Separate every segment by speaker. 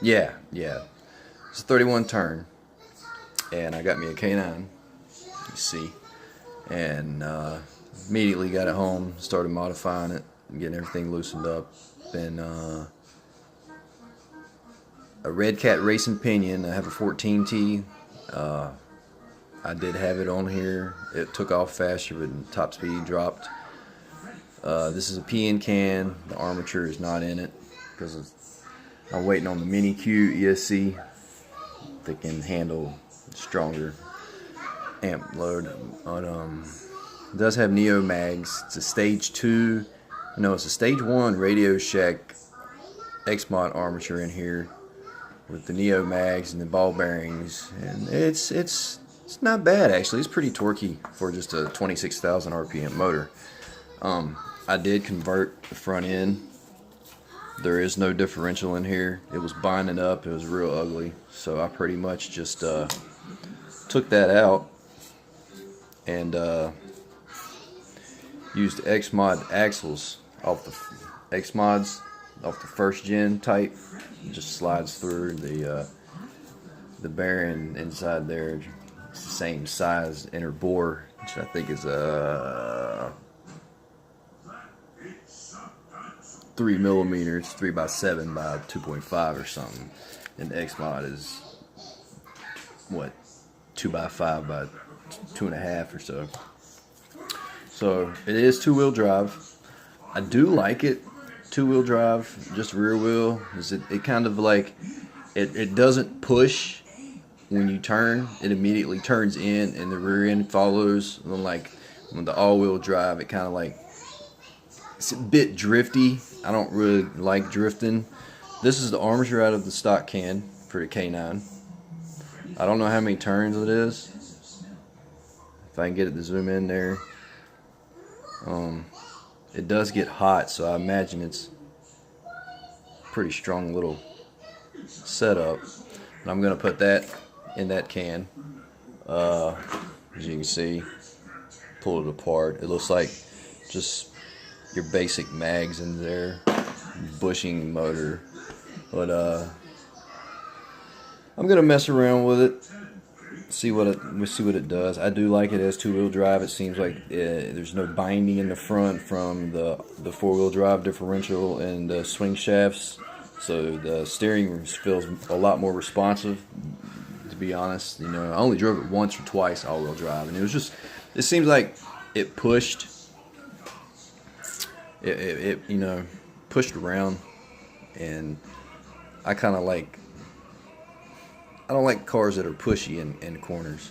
Speaker 1: Yeah, yeah. It's a 31 turn, and I got me a K9, you see, and immediately got it home, started modifying it, getting everything loosened up, and a Red Cat racing pinion. I have a 14T. I did have it on here. It took off faster, but top speed dropped. This is a PN can. The armature is not in it because I'm waiting on the Mini Q ESC that can handle stronger amp load. But, it does have Neo mags. It's a stage 2. No, it's a stage 1 Radio Shack xmod armature in here with the Neo mags and the ball bearings, and it's not bad actually. It's pretty torquey for just a 26,000 RPM motor. I did convert the front end. There is no differential in here. It was binding up. It was real ugly, so I pretty much just took that out and used xmod axles off the xmods off the first gen type. It just slides through the bearing inside there. It's the same size inner bore, which I think is a 3 millimeters, 3x7 by 2.5 or something, and the xmod is what, 2x5 by 2.5 or so. So it is 2-wheel drive. I do like it 2-wheel drive. Just rear wheel is it kind of like it doesn't push when you turn. It immediately turns in and the rear end follows. Like when the all-wheel drive, it kind of like, it's a bit drifty. I don't really like drifting. This is the armature out of the stock can for the K9. I don't know how many turns it is. If I can get it to zoom in there. It does get hot, so I imagine it's pretty strong little setup. And I'm gonna put that in that can. As you can see, pull it apart. It looks like just your basic mags in there, bushing motor. But I'm gonna mess around with it, see what it does. I do like it as 2-wheel drive. It seems like there's no binding in the front from the 4-wheel drive differential and the swing shafts, so the steering feels a lot more responsive. To be honest, you know, I only drove it once or twice all-wheel drive, and it seems like it pushed. It you know, pushed around, and I kind of like. I don't like cars that are pushy in corners,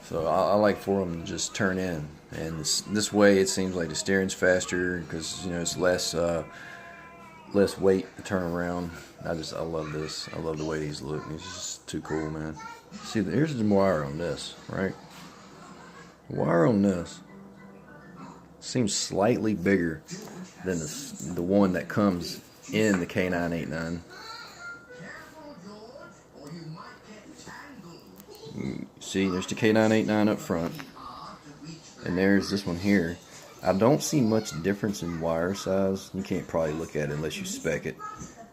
Speaker 1: so I like for them to just turn in. And this way, it seems like the steering's faster because, you know, it's less weight to turn around. I love this. I love the way these look. It's just too cool, man. See, here's the wire on this, right? The wire on this seems slightly bigger than the one that comes in the K989. See, there's the K989 up front, and there's this one here. I don't see much difference in wire size. You can't probably look at it unless you spec it,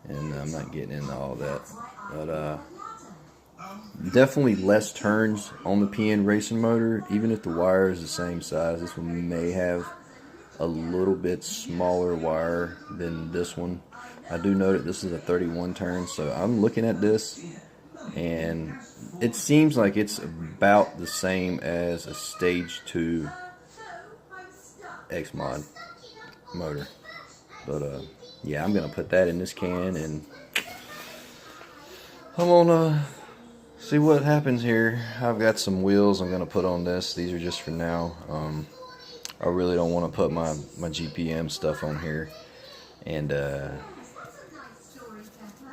Speaker 1: and I'm not getting into all that. But definitely less turns on the PN racing motor, even if the wire is the same size. This one may have a little bit smaller wire than this one. I do know that this is a 31 turn, so I'm looking at this, and it seems like it's about the same as a stage 2 xmod motor. But yeah, I'm gonna put that in this can, and I'm gonna see what happens here. I've got some wheels I'm gonna put on this. These are just for now. I really don't want to put my GPM stuff on here, and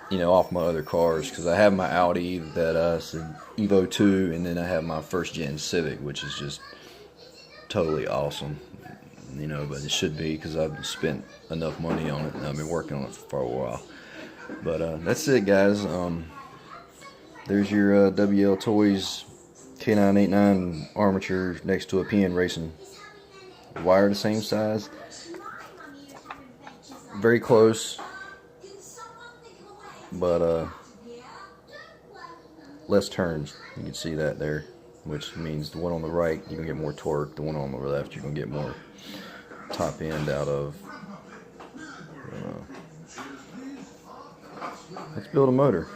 Speaker 1: you know, off my other cars, because I have my Audi that's an Evo 2, and then I have my first gen Civic, which is just totally awesome, you know, but it should be because I've spent enough money on it and I've been working on it for a while. But that's it, guys. There's your WL Toys K989 armature next to a PN Racing. Wire the same size, very close. but less turns. You can see that there, which means the one on the right you're gonna get more torque, the one on the left you're gonna get more top end out of. Let's build a motor.